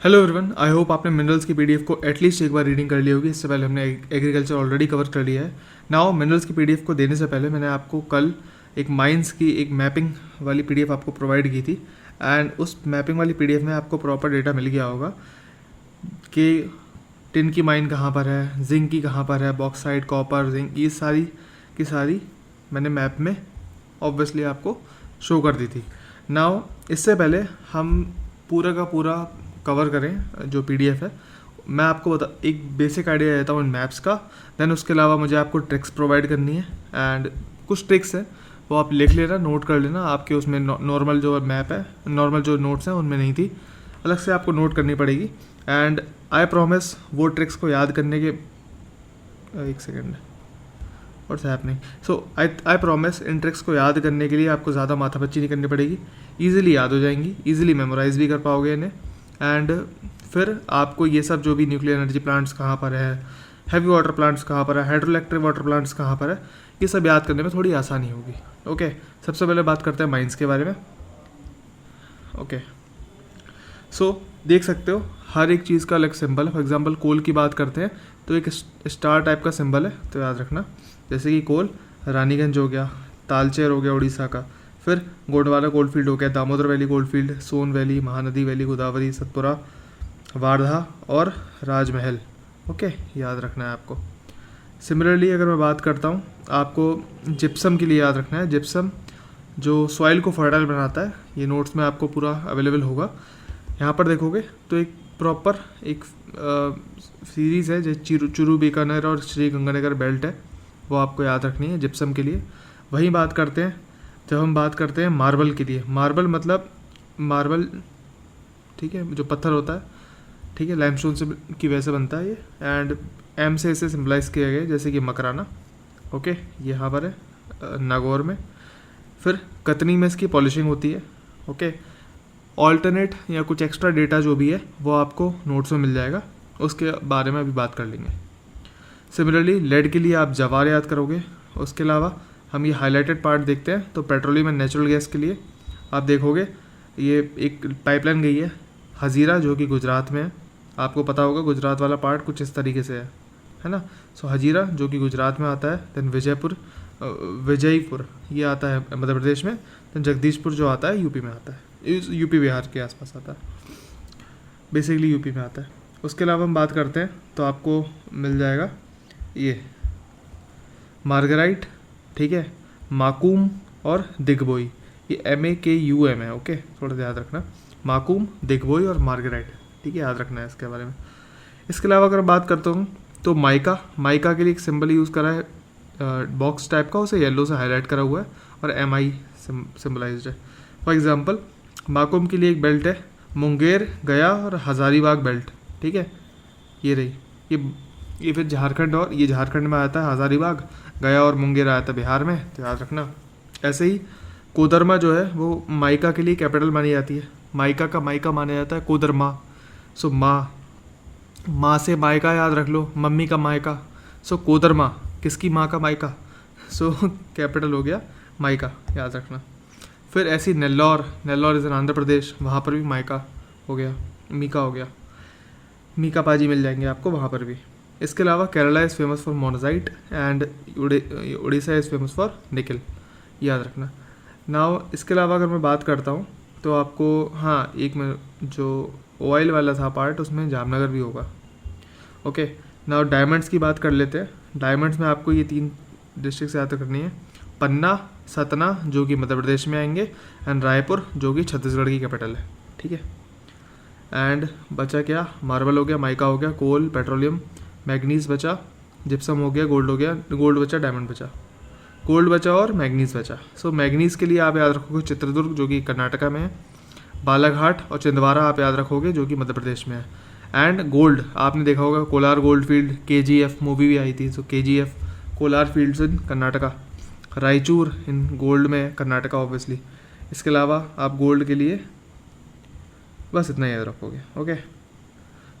Hello everyone, I hope आपने minerals की PDF को एटलीस्ट एक बार रीडिंग कर ली होगी। इससे पहले हमने एग्रीकल्चर ऑलरेडी कवर कर लिया है। नाउ मिनरल्स की पीडीएफ को देने से पहले मैंने आपको कल एक माइंस की एक मैपिंग वाली पीडीएफ आपको प्रोवाइड की थी, एंड उस मैपिंग वाली पीडीएफ में आपको प्रॉपर डेटा मिल गया होगा कि टिन की माइन कहाँ पर है, जिंक की कहाँ पर है, बॉक्साइट, कॉपर, जिंक, ये सारी की सारी मैंने मैप में ऑब्वियसली आपको शो कर दी थी। नाउ इससे पहले हम पूरा का पूरा कवर करें जो पीडीएफ है, मैं आपको एक बेसिक आइडिया देता हूँ इन मैप्स का। देन उसके अलावा मुझे आपको ट्रिक्स प्रोवाइड करनी है, एंड कुछ ट्रिक्स हैं वो आप लिख लेना, नोट कर लेना। आपके उसमें नॉर्मल जो मैप है, नॉर्मल जो नोट्स हैं उनमें नहीं थी, अलग से आपको नोट करनी पड़ेगी। एंड आई प्रॉमिस वो ट्रिक्स को याद करने के एक second, what's happening. So I promise in tricks को याद करने के लिए आपको ज़्यादा माथापच्ची नहीं करनी पड़ेगी, ईजिली याद हो जाएंगी, ईजिली मेमोराइज भी कर पाओगे इन्हें। एंड फिर आपको ये सब जो भी न्यूक्लियर एनर्जी प्लांट्स कहाँ पर है, हैवी वाटर प्लांट्स कहाँ पर है, हाइड्रोइलेक्ट्रिक वाटर प्लांट्स कहाँ पर है, ये सब याद करने में थोड़ी आसानी होगी। ओके, सबसे पहले बात करते हैं माइंस के बारे में। ओके, सो देख सकते हो हर एक चीज़ का अलग सिंबल है। फॉर एग्जांपल कोल की बात करते हैं तो एक स्टार टाइप का सिंबल है, तो याद रखना। जैसे कि कोल रानीगंज हो गया, तालचेर हो गया उड़ीसा का, फिर गोंडवाना गोल्डफील्ड हो गया, दामोदर वैली गोल्डफील्ड, सोन वैली, महानदी वैली, गोदावरी, सतपुरा, वारधा और राजमहल। ओके, याद रखना है आपको। सिमिलरली अगर मैं बात करता हूँ, आपको जिप्सम के लिए याद रखना है। जिप्सम जो सॉइल को फर्टाइल बनाता है, ये नोट्स में आपको पूरा अवेलेबल होगा। यहाँ पर देखोगे तो एक प्रॉपर एक सीरीज़ है जो चुरू बीकानेर और श्री गंगानगर बेल्ट है, वो आपको याद रखनी है जिप्सम के लिए। वहीं बात करते हैं, जब हम बात करते हैं मार्बल के लिए, मार्बल मतलब मार्बल, ठीक है, जो पत्थर होता है, ठीक है, लाइमस्टोन से की वजह से बनता है ये, एंड एम से इसे सिम्बलाइज किया गया है, जैसे कि मकराना। ओके, ये यहाँ पर है नागौर में। फिर कतनी में इसकी पॉलिशिंग होती है। ओके, ऑल्टरनेट या कुछ एक्स्ट्रा डेटा जो भी है वो आपको नोट्स में मिल जाएगा, उसके बारे में अभी बात कर लेंगे। सिमिलरली लेड के लिए आप जवार याद करोगे। उसके अलावा हम ये हाईलाइटेड पार्ट देखते हैं, तो पेट्रोलियम एंड नेचुरल गैस के लिए आप देखोगे ये एक पाइपलाइन गई है हजीरा, जो कि गुजरात में है। आपको पता होगा गुजरात वाला पार्ट कुछ इस तरीके से है ना। सो हजीरा जो कि गुजरात में आता है, देन विजयपुर ये आता है मध्य प्रदेश में, देन जगदीशपुर जो आता है यूपी में आता है, यूपी बिहार के आसपास आता है, बेसिकली यूपी में आता है। उसके अलावा हम बात करते हैं तो आपको मिल जाएगा ये मार्गराइट, ठीक है, माकूम और दिग्बोई, ये MAKUM है। ओके, थोड़ा सा याद रखना, माकूम, दिग्बोई और मार्गराइट, ठीक है, याद रखना है इसके बारे में। इसके अलावा अगर बात करता हूँ तो माइका के लिए एक सिंबल यूज़ करा है बॉक्स टाइप का, उसे येलो से हाईलाइट करा हुआ है और MI सिम्बलाइज्ड है। फॉर एग्जांपल माकूम के लिए एक बेल्ट है मुंगेर, गया और हज़ारीबाग बेल्ट, ठीक है, ये रही। ये फिर झारखंड, और ये झारखंड में आता है हज़ारीबाग, गया और मुंगेर आया था बिहार में, तो याद रखना। ऐसे ही कोदरमा जो है वो माइका के लिए कैपिटल मानी जाती है। माइका का माइका माना जाता है कोदरमा। सो माँ से मायका याद रख लो, मम्मी का मायका। सो कोदरमा किसकी माँ का मायका, सो कैपिटल हो गया माइका, याद रखना। फिर ऐसी नेल्लौर इज़ इन आंध्र प्रदेश, वहाँ पर भी माइका हो गया, मीका हो गया, मीका पाजी मिल जाएंगे आपको वहाँ पर भी। इसके अलावा Kerala is famous for monazite and Orissa is famous for निकल, याद रखना। नाउ इसके अलावा अगर मैं बात करता हूँ तो आपको, हाँ, एक में जो ऑयल वाला था पार्ट, उसमें जामनगर भी होगा। ओके, नाउ डायमंड्स की बात कर लेते हैं। डायमंड्स में आपको ये 3 डिस्ट्रिक्ट याद करनी है, पन्ना, सतना जो कि मध्य प्रदेश में आएंगे, एंड रायपुर जो कि छत्तीसगढ़ की कैपिटल है, ठीक है। एंड बचा क्या, मार्बल हो गया, माइका हो गया, कोल, पेट्रोलियम, मैग्नीज बचा, जिप्सम हो गया, गोल्ड हो गया, गोल्ड बचा, डायमंड बचा, गोल्ड बचा और मैग्नीज बचा। सो मैग्नीज के लिए आप याद रखोगे चित्रदुर्ग जो कि कर्नाटका में है, बालाघाट और छिंदवाड़ा आप याद रखोगे जो कि मध्य प्रदेश में है। एंड गोल्ड आपने देखा होगा, Kolar gold field, KGF movie भी आई थी, सो KGF Kolar fields in Karnataka, Raichur in gold में कर्नाटका ऑब्वियसली। इसके अलावा आप गोल्ड के लिए बस इतना याद रखोगे। Okay,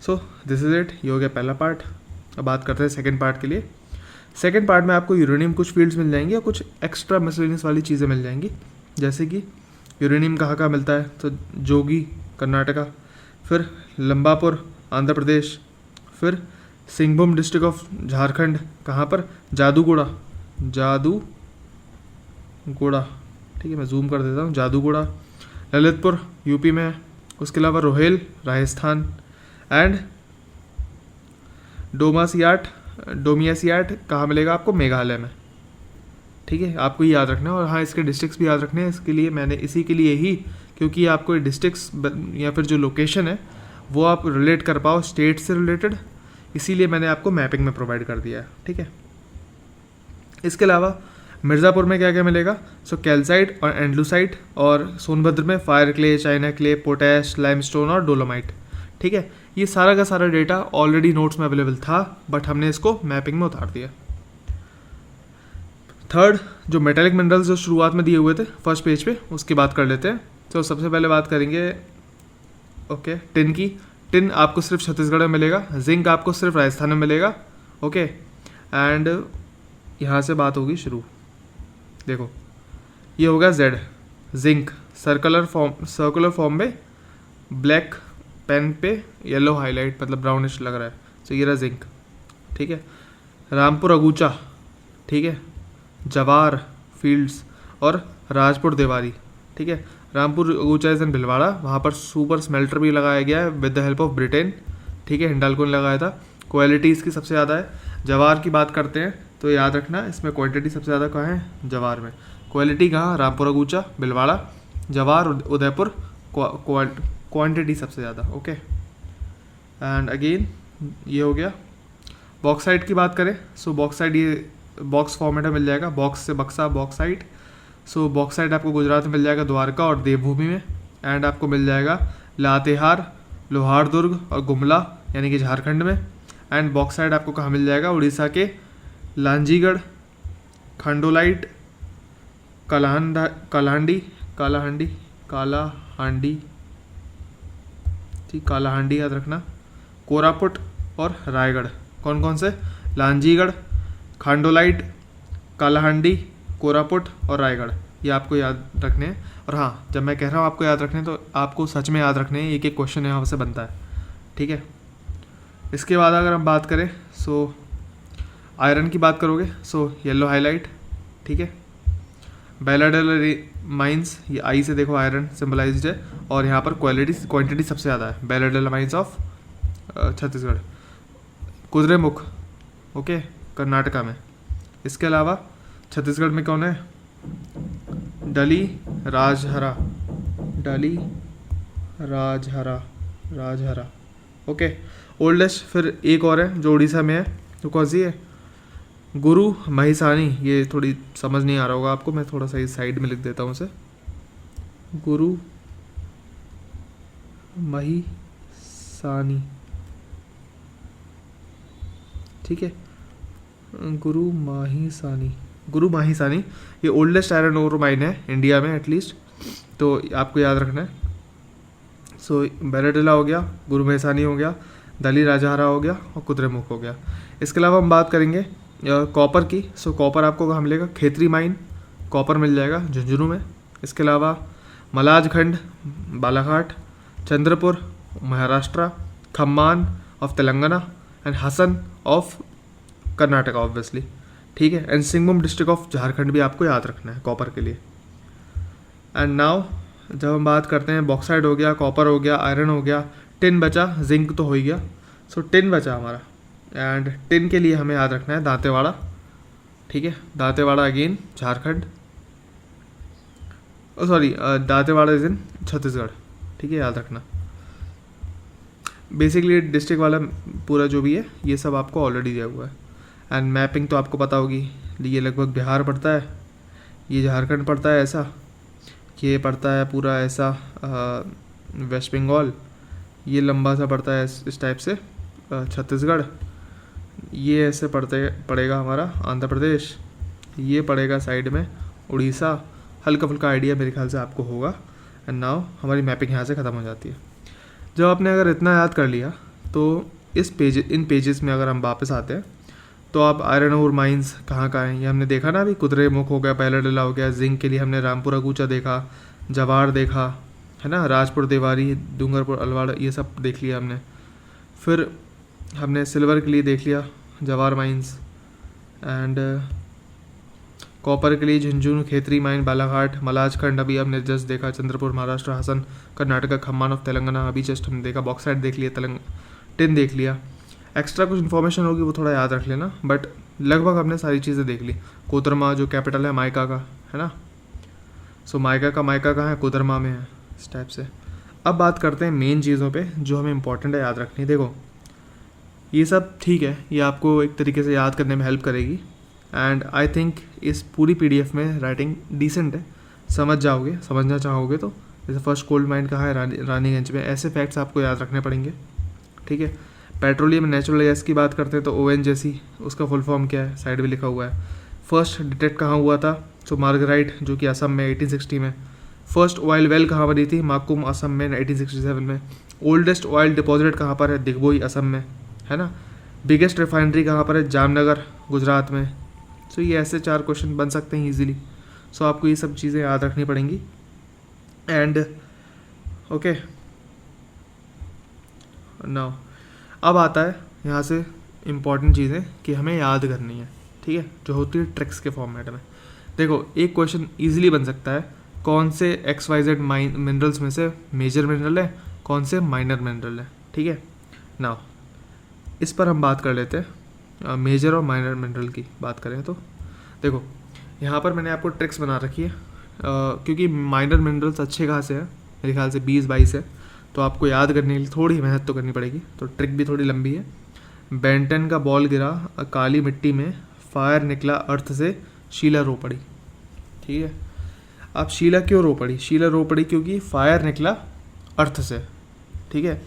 so this is it, ये हो गया पहला पार्ट। अब बात करते हैं सेकंड पार्ट के लिए। सेकंड पार्ट में आपको यूरेनियम कुछ फील्ड्स मिल जाएंगी और कुछ एक्स्ट्रा मिसलेनियस वाली चीज़ें मिल जाएंगी, जैसे कि यूरेनियम कहाँ कहाँ मिलता है, तो जोगी कर्नाटका, फिर लंबापुर आंध्र प्रदेश, फिर सिंहभूम डिस्ट्रिक्ट ऑफ झारखंड, कहाँ पर, जादूगोड़ा, जादूगोड़ा, ठीक है, मैं जूम कर देता हूँ, जादूगोड़ा, ललितपुर यूपी में, उसके अलावा रोहेल राजस्थान, एंड डोमियासियाट कहाँ मिलेगा आपको, मेघालय में। ठीक है, आपको ये याद रखना है। और हाँ, इसके डिस्ट्रिक्ट्स भी याद रखने हैं। इसके लिए मैंने इसी के लिए ही, क्योंकि आपको डिस्ट्रिक्ट्स या फिर जो लोकेशन है वो आप रिलेट कर पाओ स्टेट से रिलेटेड, इसीलिए मैंने आपको मैपिंग में प्रोवाइड कर दिया है। ठीक है, इसके अलावा मिर्ज़ापुर में क्या क्या मिलेगा, सो कैल्साइट और एंडलूसाइट, और सोनभद्र में fire clay, China clay, potash, limestone और डोलोमाइट। ठीक है, ये सारा का सारा डेटा ऑलरेडी नोट्स में अवेलेबल था, बट हमने इसको मैपिंग में उतार दिया। थर्ड, जो मेटेलिक मिनरल्स जो शुरुआत में दिए हुए थे फर्स्ट पेज पे, उसकी बात कर लेते हैं। तो सबसे पहले बात करेंगे ओके टिन की। टिन आपको सिर्फ छत्तीसगढ़ में मिलेगा, जिंक आपको सिर्फ राजस्थान में मिलेगा। ओके, एंड यहाँ से बात होगी शुरू। देखो, ये होगा जेड, जिंक, सर्कुलर फॉर्म में, ब्लैक पेन पे येलो हाईलाइट, मतलब ब्राउनिश लग रहा है, तो ये रहा जिंक। ठीक है, रामपुर अगूचा, ठीक है, जवार फील्ड्स और राजपुर देवारी। ठीक है, रामपुर अगूचा इज इन भिलवाड़ा, वहाँ पर सुपर स्मेल्टर भी लगाया गया है with the help of Britain. ठीक है, हिंडाल्को ने लगाया था। क्वालिटी इसकी सबसे ज़्यादा है। जवार की बात करते हैं तो याद रखना, इसमें क्वांटिटी सबसे ज़्यादा कहाँ है, जवार में। क्वालिटी कहाँ, रामपुर अगूचा, भिलवाड़ा, जवार, उदयपुर, क्वांटिटी सबसे ज़्यादा। ओके, एंड अगेन ये हो गया। बॉक्साइट की बात करें, सो बॉक्साइट ये बॉक्स फॉर्मेट में मिल जाएगा, बॉक्स से बक्सा बॉक्साइट। सो बॉक्साइट आपको गुजरात में मिल जाएगा, द्वारका और देवभूमि में, एंड आपको मिल जाएगा लातेहार, लोहारदुर्ग और गुमला यानी कि झारखंड में। एंड बॉक्साइट आपको कहाँ मिल जाएगा, उड़ीसा के लांजीगढ़, खंडोलाइट, कालाहांडी, ठीक, कालाहांडी याद रखना, कोरापुट और रायगढ़। कौन कौन से, लांजीगढ़, खांडोलाइट, कालाहांडी, कोरापुट और रायगढ़, ये आपको याद रखने हैं। और हाँ, जब मैं कह रहा हूँ आपको याद रखने, तो आपको सच में याद रखने हैं, एक एक क्वेश्चन यहाँ से बनता है। ठीक है, इसके बाद अगर हम बात करें, सो आयरन की बात करोगे, सो येलो हाईलाइट। ठीक है, बैलाडेला माइंस, ये आई से देखो आयरन सिंबलाइज्ड है, और यहाँ पर क्वांटिटी सबसे ज़्यादा है, Bailadila mines of Chhattisgarh. Kudremukh, okay, Karnataka में। इसके अलावा छत्तीसगढ़ में कौन है, डली राजहरा। ओके, ओल्डेस्ट फिर एक और है जो उड़ीसा में है, तो कौन सी है, गुरु महिसानी। ये थोड़ी समझ नहीं आ रहा होगा आपको, मैं थोड़ा सा इस साइड में लिख देता हूँ उसे, गुरु महिसानी। ठीक है, गुरु माहिसानी, ये ओल्डेस्ट आयरन ओर माइन है इंडिया में एटलीस्ट, तो आपको याद रखना है। सो बैलाडेला हो गया, गुरु महिसानी हो गया, दली राजहरा हो गया और कुद्रेमुख हो गया। इसके अलावा हम बात करेंगे कॉपर की। सो कॉपर आपको कहाँ मिलेगा, खेतरी माइन, कॉपर मिल जाएगा झुंझुनू में। इसके अलावा Malajkhand, Balaghat, Chandrapur Maharashtra, Khammam of Telangana, and Hassan of Karnataka obviously. ठीक है, and Singhbhum district of Jharkhand भी आपको याद रखना है कॉपर के लिए। एंड नाउ जब हम बात करते हैं, बॉक्साइड हो गया, कॉपर हो गया, आयरन हो गया, टिन बचा, जिंक तो हो ही गया। सो टिन बचा हमारा, एंड टिन के लिए हमें याद रखना है दांतेवाड़ा। ठीक है, Dantewada again Jharkhand, sorry Dantewada is in Chhattisgarh. ठीक है, याद रखना। बेसिकली डिस्ट्रिक्ट वाला पूरा जो भी है ये सब आपको ऑलरेडी दिया हुआ है। एंड मैपिंग तो आपको पता होगी, ये लगभग बिहार पड़ता है, ये झारखंड पड़ता है ऐसा, ये पड़ता है पूरा ऐसा वेस्ट बंगाल, ये लंबा सा पड़ता है इस टाइप से छत्तीसगढ़, ये ऐसे पड़ेगा हमारा आंध्र प्रदेश, ये पड़ेगा साइड में उड़ीसा। हल्का फुल्का आइडिया मेरे ख्याल से आपको होगा। एंड नाउ हमारी मैपिंग यहाँ से ख़त्म हो जाती है। जब आपने अगर इतना याद कर लिया तो इन पेजेस में अगर हम वापस आते हैं तो आप आयरन और माइंस कहाँ हैं ये हमने देखा ना अभी, कुद्रेमुख हो गया, बैलाडेला हो गया, जिंक के लिए हमने रामपुर अगूचा देखा, जवार देखा, है ना, राजपुर देवारी, डूंगरपुर अलवाड़, ये सब देख लिया हमने। फिर हमने सिल्वर के लिए देख लिया जवाहर माइंस, एंड कॉपर के लिए झुंझुनू, खेतरी माइन, बालाघाट, मलाजखंड अभी हमने जस्ट देखा, चंद्रपुर महाराष्ट्र, हासन कर्नाटका, खम्मान ऑफ तेलंगाना अभी जस्ट हमने देखा, बॉक्साइट देख लिया, टिन देख लिया। एक्स्ट्रा कुछ इन्फॉर्मेशन होगी वो थोड़ा याद रख लेना, बट लगभग हमने सारी चीज़ें देख ली। कोदरमा जो कैपिटल है माइका का, है ना, सो माइका कहाँ है, कोदरमा में है, इस टाइप से। अब बात करते हैं मेन चीज़ों पे जो हमें इंपॉर्टेंट है याद रखनी। देखो ये सब ठीक है, ये आपको एक तरीके से याद करने में हेल्प करेगी, एंड आई थिंक इस पूरी पीडीएफ में राइटिंग डिसेंट है, समझ जाओगे, समझना चाहोगे तो। जैसे फर्स्ट कोल्ड माइन कहाँ है, रानीगंज में, ऐसे फैक्ट्स आपको याद रखने पड़ेंगे, ठीक है। पेट्रोलियम नेचुरल गैस की बात करते हैं तो ONGC, उसका फुल फॉर्म क्या है, साइड में लिखा हुआ है। फर्स्ट डिटेक्ट कहाँ हुआ था, तो मार्गराइट जो कि असम में 1860 में। फर्स्ट ऑयल वेल कहाँ बनी थी, माकुम असम में 1867 में। ओल्डेस्ट ऑयल डिपॉजिट कहाँ पर है, दिग्बोई असम में, है ना। बिगेस्ट रिफाइनरी कहाँ पर है, जामनगर गुजरात में। सो ये ऐसे 4 क्वेश्चन बन सकते हैं ईजिली। सो आपको ये सब चीज़ें याद रखनी पड़ेंगी, एंड ओके नाउ अब आता है यहाँ से इम्पॉर्टेंट चीज़ें कि हमें याद करनी है, ठीक है, जो होती है ट्रिक्स के फॉर्मेट में। देखो एक क्वेश्चन इजीली बन सकता है, कौन से XYZ मिनरल्स में से मेजर मिनरल है, कौन से माइनर मिनरल है, ठीक है। नाउ इस पर हम बात कर लेते हैं, मेजर और माइनर मिनरल की बात करें तो देखो यहाँ पर मैंने आपको ट्रिक्स बना रखी है, क्योंकि माइनर मिनरल्स अच्छे खासे हैं, मेरे ख्याल से 20-22 है, तो आपको याद करने के लिए थोड़ी मेहनत तो करनी पड़ेगी, तो ट्रिक भी थोड़ी लंबी है। बेंटन का बॉल गिरा काली मिट्टी में, फायर निकला अर्थ से, शीला रो पड़ी, ठीक है। अब शीला क्यों रो पड़ी, शीला रो पड़ी क्योंकि फायर निकला अर्थ से, ठीक है।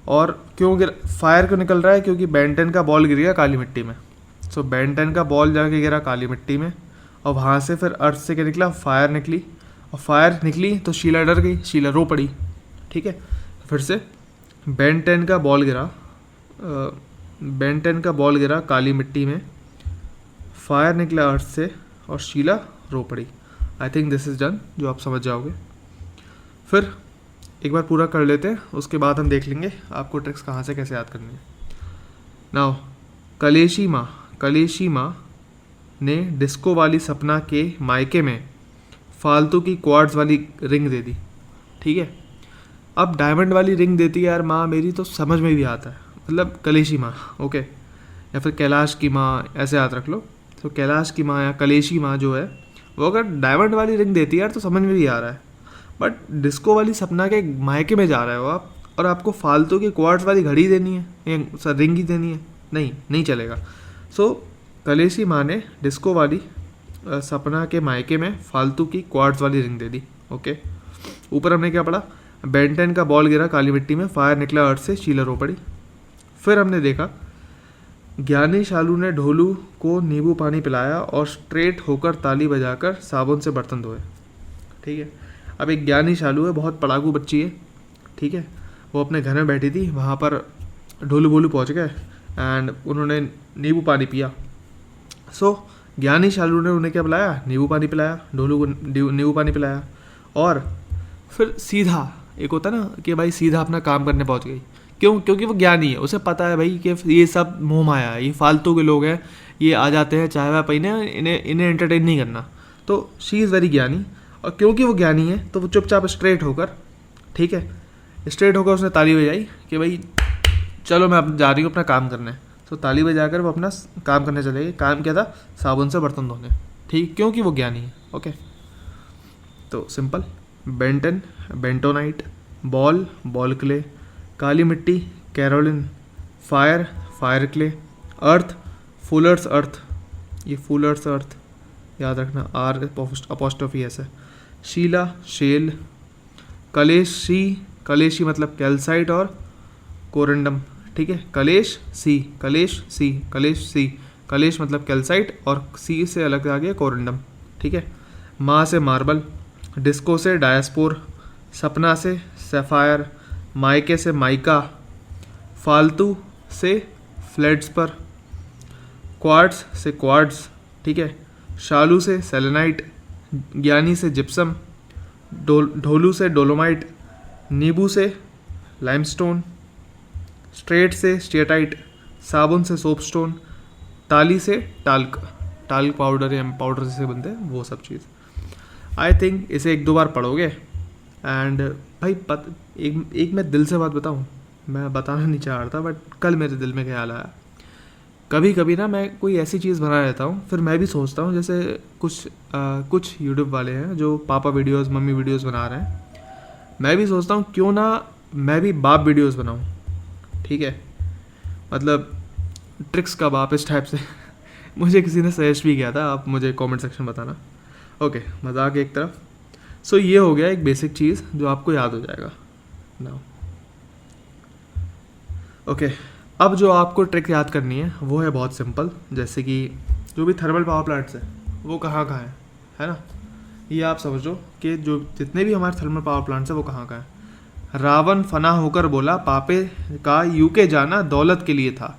और क्यों फायर क्यों निकल रहा है, क्योंकि बेंटन का बॉल गिर गया काली मिट्टी में। सो बेंटन का बॉल जाके गिरा काली मिट्टी में, और वहाँ से फिर अर्थ से क्या निकला, फायर निकली, और फायर निकली तो शीला डर गई, शीला रो पड़ी, ठीक है। फिर से बेंटन का बॉल गिरा काली मिट्टी में, फायर निकला अर्थ से, और शीला रो पड़ी। I think this is done, जो आप समझ जाओगे। फिर एक बार पूरा कर लेते हैं, उसके बाद हम देख लेंगे आपको ट्रिक्स कहाँ से कैसे याद करनी है। नाउ कलेशी माँ ने डिस्को वाली सपना के मायके में फालतू की क्वार्ट्ज वाली रिंग दे दी, ठीक है। अब डायमंड वाली रिंग देती है यार माँ मेरी, तो समझ में भी आता है, मतलब कलेशी माँ, ओके, या फिर कैलाश की माँ, ऐसे याद रख लो। तो कैलाश की माँ या कलेशी माँ जो है वो अगर डायमंड वाली रिंग देती है यार तो समझ में भी आ रहा है, बट डिस्को वाली सपना के मायके में जा रहे हो आप, और आपको फालतू की क्वार्ट्स वाली घड़ी देनी है या रिंग ही देनी है, नहीं चलेगा। सो कलेशी माँ ने डिस्को वाली सपना के मायके में फालतू की क्वार्ट्स वाली रिंग दे दी, ओके। ऊपर हमने क्या पढ़ा, बेंटन का बॉल गिरा काली मिट्टी में, फायर निकला अर्थ से, शीला रो पड़ी। फिर हमने देखा ज्ञानी शालू ने ढोलू को नींबू पानी पिलाया और स्ट्रेट होकर ताली बजाकर साबुन से बर्तन धोए, ठीक है। अब एक ज्ञानी शालू है, बहुत पढ़ाकू बच्ची है, ठीक है, वो अपने घर में बैठी थी, वहाँ पर ढोलू बोलू पहुँच गए एंड उन्होंने नींबू पानी पिया। सो ज्ञानी शालू ने उन्हें क्या पिलाया, नींबू पानी पिलाया, ढोलू को नींबू पानी पिलाया, और फिर सीधा एक होता है ना कि भाई सीधा अपना काम करने पहुंच गई। क्यों, क्योंकि वो ज्ञानी है, उसे पता है भाई कि ये सब मोह माया है, ये फालतू के लोग हैं, ये आ जाते हैं चाय वाय पीने, इन्हें एंटरटेन नहीं करना। तो शी इज़ वेरी ज्ञानी, और क्योंकि वो ज्ञानी है तो वो चुपचाप स्ट्रेट होकर, ठीक है, स्ट्रेट होकर उसने ताली बजाई कि भाई चलो मैं अब जा रही हूँ अपना काम करने। तो ताली बजाकर वो अपना काम करने चले गए। काम क्या था, साबुन से बर्तन धोने, ठीक, क्योंकि वो ज्ञानी है, ओके। तो simple, benton bentonite, ball clay, काली मिट्टी kaolin, fire clay, earth fuller's earth, ये फुलर्स अर्थ याद रखना, आर अपोस्ट्रोफी ऐसे, शीला शेल, कलेशी मतलब कैल्साइट और कोरंडम, ठीक है, कलेश मतलब कैल्साइट और सी से अलग आ गया कोरंडम, ठीक है। माँ से मार्बल, डिस्को से डायस्पोर, सपना से सैफायर, मायके से माइका, फालतू से फ्लैट्स पर, क्वार्ट्स से क्वार्ट्स, ठीक है, शालू से सेलेनाइट, ज्ञानी से जिप्सम, ढोलू से डोलोमाइट, नींबू से लाइमस्टोन, स्ट्रेट से स्टेटाइट, साबुन से सोपस्टोन, ताली से टाल्क, टाल्क पाउडर या पाउडर जैसे बनते हैं वो सब चीज़। आई थिंक इसे 1-2 बार पढ़ोगे एंड भाई एक मैं दिल से बात बताऊँ, मैं बताना नहीं चाह रहा था बट कल मेरे दिल में ख्याल आया। कभी कभी ना मैं कोई ऐसी चीज़ बना लेता हूँ, फिर मैं भी सोचता हूँ जैसे कुछ यूट्यूब वाले हैं जो पापा वीडियोस मम्मी वीडियोस बना रहे हैं, मैं भी सोचता हूँ क्यों ना मैं भी बाप वीडियोस बनाऊँ। ठीक है, मतलब ट्रिक्स का बाप इस टाइप से मुझे किसी ने सजेस्ट भी किया था, आप मुझे कमेंट सेक्शन बताना। ओके, मजाक एक तरफ। सो ये हो गया एक बेसिक चीज़ जो आपको याद हो जाएगा नाउ। ओके, अब जो आपको ट्रिक याद करनी है वो है बहुत सिंपल, जैसे कि जो भी थर्मल पावर प्लांट्स हैं वो कहाँ कहाँ है ना। ये आप समझो कि जो जितने भी हमारे थर्मल पावर प्लांट्स हैं वो कहाँ कहाँ हैं। रावण फना होकर बोला पापे का यूके जाना दौलत के लिए था।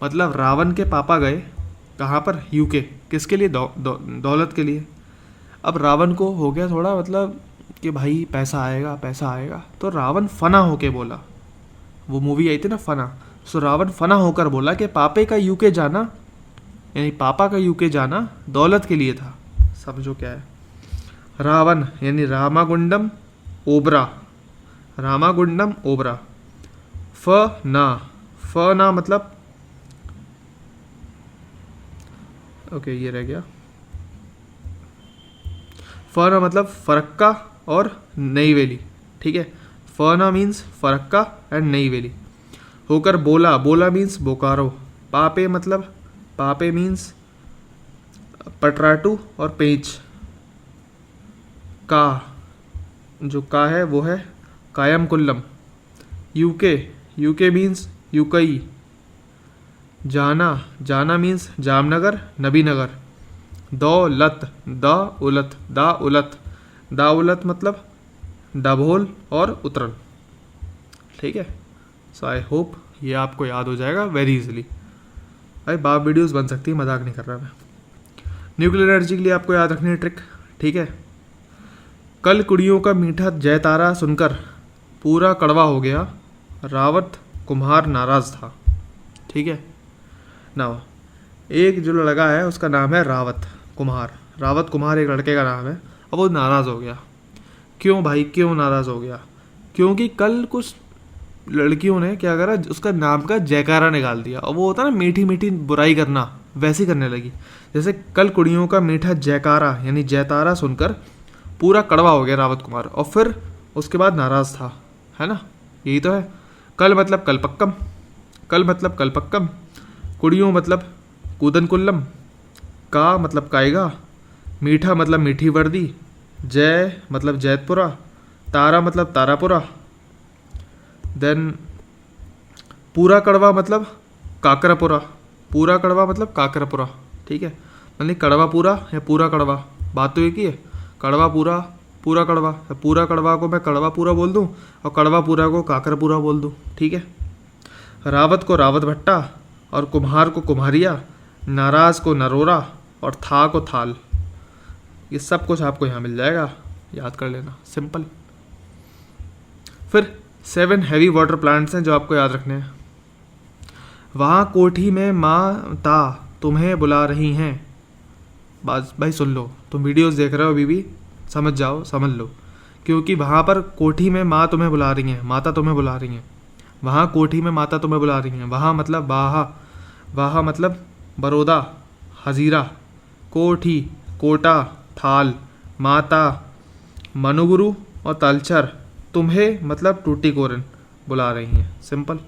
मतलब रावण के पापा गए कहाँ पर, यूके, किसके लिए, दौलत के लिए। अब रावण को हो गया थोड़ा मतलब कि भाई पैसा आएगा पैसा आएगा, तो रावण फना होके बोला, वो मूवी आई थी ना फना। सो रावण फना होकर बोला कि पापे का यूके जाना, यानी पापा का यूके जाना दौलत के लिए था। समझो क्या है। रावण यानी रामागुंडम ओबरा, रामागुंडम ओबरा। फ ना मतलब ओके ये रह गया। फना मतलब फरक्का और नई वेली। ठीक है, फना मीन्स फरक्का एंड नई वेली। होकर बोला, बोला मीन्स बोकारो। पापे मतलब पापे मीन्स पटराटू और पेंच। का, जो का है वो है कायम कुल्लम। UK means यूकई। जाना मीन्स जामनगर नबी नगर। दौलत दा उलत मतलब डभोल और उतरन। ठीक है, सो आई होप ये आपको याद हो जाएगा वेरी इजीली। भाई बाप वीडियोस बन सकती है, मजाक नहीं कर रहा मैं। न्यूक्लियर एनर्जी के लिए आपको याद रखनी है ट्रिक। ठीक है, कल कुड़ियों का मीठा जयतारा सुनकर पूरा कड़वा हो गया, रावत कुम्हार नाराज था। ठीक है ना, एक जो लड़का है उसका नाम है रावत कुम्हार एक लड़के का नाम है, और वो नाराज़ हो गया। क्यों भाई, क्यों नाराज़ हो गया? क्योंकि कल कुछ लड़कियों ने क्या करा, उसका नाम का जयकारा निकाल दिया, और वो होता है ना मीठी मीठी बुराई करना, वैसी करने लगी। जैसे कल कुड़ियों का मीठा जयकारा यानी जयतारा सुनकर पूरा कड़वा हो गया रावत कुमार, और फिर उसके बाद नाराज़ था, है ना, यही तो है। कल मतलब कल पक्कम, कुड़ियों मतलब कूदन कुल्लम, का मतलब कायगा, मीठा मतलब मीठी वर्दी, जय मतलब जैतपुरा, तारा मतलब तारापुरा, देन पूरा कड़वा मतलब काकरापुरा, ठीक है, मतलब कड़वा पूरा या पूरा कड़वा, बात तो एक ही है। कड़वा पूरा कड़वा को मैं कड़वा पूरा बोल दूँ और कड़वा पूरा को काकरापुरा बोल दूँ। ठीक है, रावत को रावत भट्टा और कुम्हार को कुम्हारिया, नाराज को नरोरा और था को थाल। ये सब कुछ आपको यहाँ मिल जाएगा, याद कर लेना, सिंपल। फिर 7 हैवी वाटर प्लांट्स हैं जो आपको याद रखने हैं। वहाँ कोठी में माँ ता तुम्हें बुला रही हैं। बस भाई सुन लो, तुम वीडियोस देख रहे हो अभी भी, समझ लो, क्योंकि वहाँ पर कोठी में माँ तुम्हें बुला रही हैं, माता तुम्हें बुला रही हैं। वहाँ कोठी में माता तुम्हें बुला रही हैं, वहाँ मतलब वाहा मतलब बड़ौदा, हजीरा, कोठी, कोटा, थाल, माता, मनुगुरु और तलचर तुम्हें मतलब टूटी कोरन बुला रही हैं। सिंपल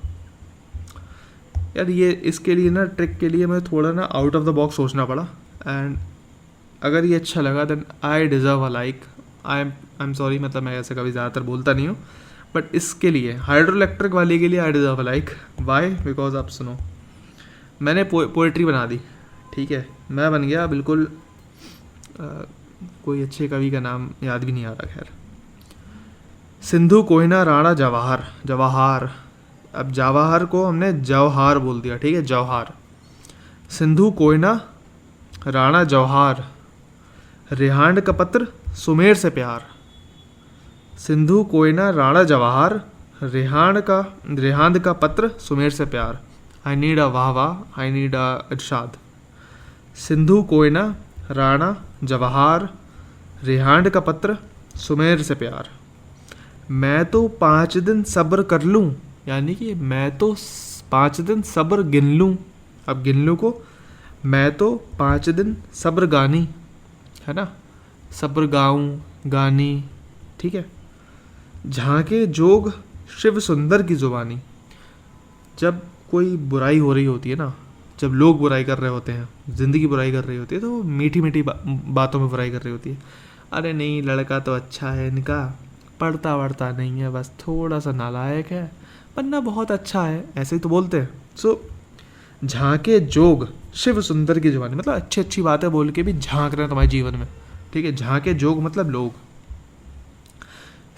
यार। ये इसके लिए ना, ट्रिक के लिए मुझे थोड़ा ना आउट ऑफ द बॉक्स सोचना पड़ा, एंड अगर ये अच्छा लगा then I deserve a like. I am sorry, मतलब मैं ऐसे कभी ज़्यादातर बोलता नहीं हूँ, बट इसके लिए हाइड्रो इलेक्ट्रिक वाले के लिए I deserve a like. Why? Because आप सुनो, मैंने पोइट्री बना दी, ठीक है, मैं बन गया बिल्कुल कोई अच्छे कवि का नाम याद भी नहीं आ रहा, खैर। सिंधु कोहिना राणा जवाहर, अब जवाहर को हमने जवाहर बोल दिया, ठीक है, जवाहर। सिंधु कोहिना राणा जवाहर, रिहांड का पत्र सुमेर से प्यार, सिंधु कोयना राणा जवाहर, रेहान का पत्र, सुमेर से प्यार। आई नीड अ वाह वाह, आई नीड अ इरशाद। सिंधु कोयना राणा जवाहर, रेहान का पत्र, सुमेर से प्यार। मैं तो 5 दिन सब्र कर लूँ, यानी कि मैं तो 5 दिन सब्र गिन लूँ। अब गिन लूँ को मैं तो 5 दिन सब्र गानी, है ना, सब्र गाऊँ गानी, ठीक है। झांके जोग शिव सुंदर की जुबानी। जब कोई बुराई हो रही होती है ना, जब लोग बुराई कर रहे होते हैं, ज़िंदगी बुराई कर रही होती है, तो मीठी मीठी बातों में बुराई कर रही होती है। अरे नहीं, लड़का तो अच्छा है इनका, पढ़ता वढ़ता नहीं है, बस थोड़ा सा नालायक है, वरना बहुत अच्छा है, ऐसे ही तो बोलते हैं। सो झांके जोग शिव सुंदर की जुबानी, मतलब अच्छी अच्छी बातें बोल के भी झांक रहे हैं तुम्हारे जीवन में, ठीक है। झांके जोग मतलब लोग।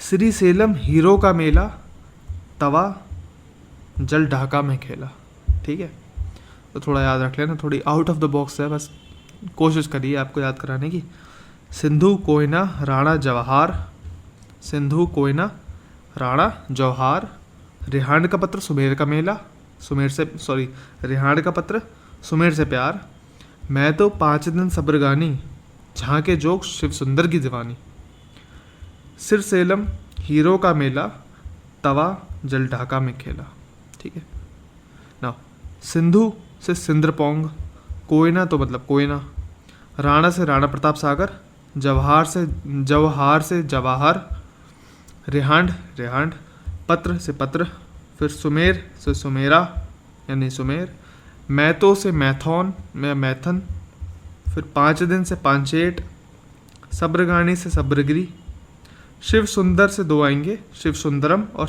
श्री सेलम हीरो का मेला, तवा जल ढाका में खेला, ठीक है। तो थोड़ा याद रख लेना, थोड़ी आउट ऑफ द बॉक्स है, बस कोशिश करिए आपको याद कराने की। सिंधु कोयना राणा जवाहर, सिंधु कोयना राणा जवाहर, रेहान का पत्र सुमेर का मेला, रेहान का पत्र सुमेर से प्यार। मैं तो 5 दिन सब्र गानी, झांके जोग शिव सुंदर की दीवानी। सिर सेलम हीरो का मेला, तवा जल ढाका में खेला, ठीक है ना। सिंधु से सिंद्रपोंग, कोयना तो मतलब कोयना, राणा से राणा प्रताप सागर, जवाहर से जवाहर, रेहांड, पत्र से पत्र, फिर सुमेर से सुमेरा यानी सुमेर, मैतो से मैथन, फिर 5 दिन से पांचेट, सब्रगानी से सब्रगिरी, शिव सुंदर से 2 आएंगे, शिव सुंदरम और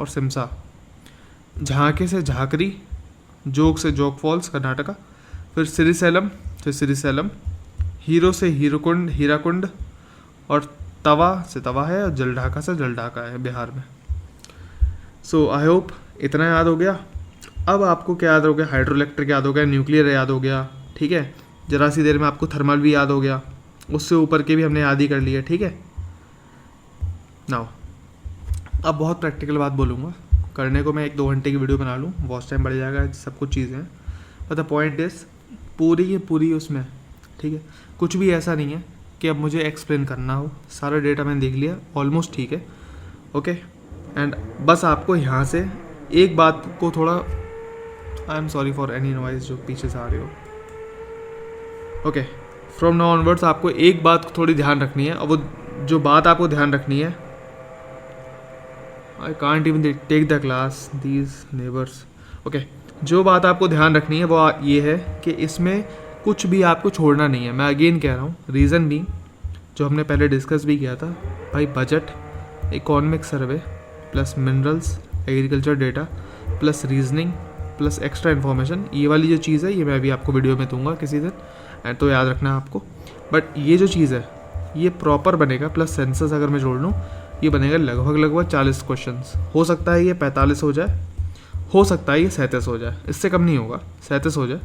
सिमसा, झांके से झाकरी, जोग से जोग फॉल्स कर्नाटका, फिर श्रीशैलम से श्रीशैलम, हीरो से हीराकुंड, और तवा से तवा है, और जलढाका से जलढाका है बिहार में। सो आई होप इतना याद हो गया। अब आपको क्या याद हो गया? हाइड्रो इलेक्ट्रिक याद हो गया, न्यूक्लियर याद हो गया, ठीक है। जरा सी देर में आपको थर्मल भी याद हो गया, उससे ऊपर के भी हमने याद ही कर लिया, ठीक है। नाउ अब बहुत प्रैक्टिकल बात बोलूँगा, करने को मैं 1-2 घंटे की वीडियो बना लूँ, वॉच टाइम बढ़ जाएगा, सब कुछ चीज़ें हैं, बट द पॉइंट इज़ पूरी उसमें, ठीक है। कुछ भी ऐसा नहीं है कि अब मुझे एक्सप्लेन करना हो, सारा डेटा मैंने देख लिया ऑलमोस्ट, ठीक है, ओके। एंड बस आपको यहाँ से एक बात को थोड़ा, आई am sorry for any noise जो पीछे से आ रही हो, ओके। फ्रॉम नाउ ऑनवर्ड्स आपको एक बात को थोड़ी ध्यान रखनी है, और वो जो बात आपको ध्यान रखनी है, I can't even take the class these neighbours, okay. जो बात आपको ध्यान रखनी है वो ये है कि इसमें कुछ भी आपको छोड़ना नहीं है। मैं अगेन कह रहा हूँ, रीज़न भी जो हमने पहले डिस्कस भी किया था भाई, budget, economic survey plus minerals, agriculture data plus reasoning plus extra information, ये वाली जो चीज़ है ये मैं अभी आपको वीडियो में दूंगा किसी दिन, एंड तो याद रखना है आपको। बट ये जो चीज़ है ये प्रॉपर बनेगा, प्लस सेंसस अगर मैं जोड़ लूँ ये बनेगा लगभग 40 क्वेश्चंस। हो सकता है ये 45 हो जाए, हो सकता है ये 37 हो जाए, इससे कम नहीं होगा, 37 हो जाए।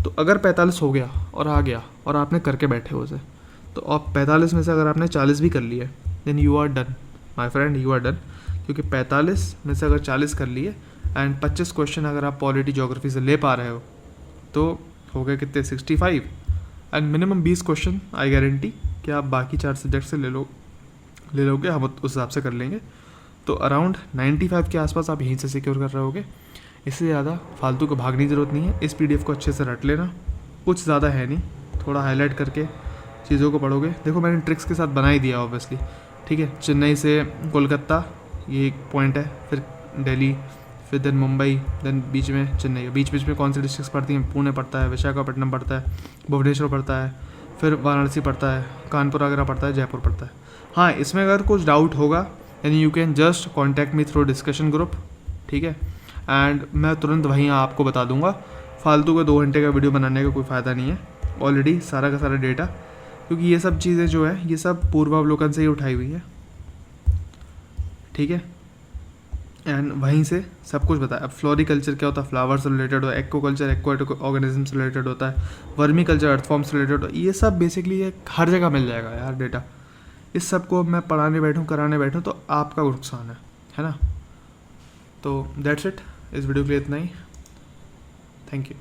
तो अगर 45 हो गया और आ गया और आपने करके बैठे हो उसे, तो आप 45 में से अगर आपने 40 भी कर लिए, then you are done my friend, you are done. क्योंकि 45 में से अगर 40 कर लिए एंड 25 क्वेश्चन अगर आप पॉलिटी ज्योग्राफी से ले पा रहे हो, तो हो गए कितने, 65, and minimum 20 question I guarantee कि आप बाकी 4 सब्जेक्ट से ले लोगे, हम उस हिसाब से कर लेंगे। तो अराउंड 95 के आसपास आप यहीं से सिक्योर कर रहे होगे। इससे ज़्यादा फालतू को भागने की ज़रूरत नहीं है। इस PDF को अच्छे से रट लेना, कुछ ज़्यादा है नहीं, थोड़ा हाईलाइट करके चीज़ों को पढ़ोगे। देखो मैंने ट्रिक्स के साथ बना ही दिया ऑब्वियसली, ठीक है। चेन्नई से कोलकाता ये एक पॉइंट है, फिर दिल्ली, फिर देन मुंबई, देन बीच में चेन्नई, बीच में कौन सी डिस्ट्रिक्स पड़ती हैं, पुणे पड़ता है, विशाखापट्टनम पड़ता है, भुवनेश्वर पड़ता है, फिर वाराणसी पड़ता है, कानपुर आगरा पड़ता है, जयपुर पड़ता है। हाँ, इसमें अगर कुछ डाउट होगा then you can just contact me through discussion group, ठीक है, एंड मैं तुरंत वहीं आपको बता दूंगा। फालतू का 2 घंटे का वीडियो बनाने का कोई फ़ायदा नहीं है, ऑलरेडी सारा का सारा डेटा, क्योंकि ये सब चीज़ें जो है ये सब पूर्वावलोकन से ही उठाई हुई है, ठीक है। एंड वहीं से सब कुछ बताया। अब फ्लोरिकल्चर क्या होता है, फ्लावर से रिलेटेड होता है, एक्वाकल्चर एक्वाटिक ऑर्गेनिज्म से रिलेटेड होता है, वर्मी कल्चर अर्थफॉर्म से रिलेटेड होता है, ये सब बेसिकली हर जगह मिल जाएगा यार डेटा, इस सब को मैं पढ़ाने बैठूँ कराने बैठूँ तो आपका नुकसान है ना। तो दैट्स इट, इस वीडियो के लिए इतना ही। Thank you.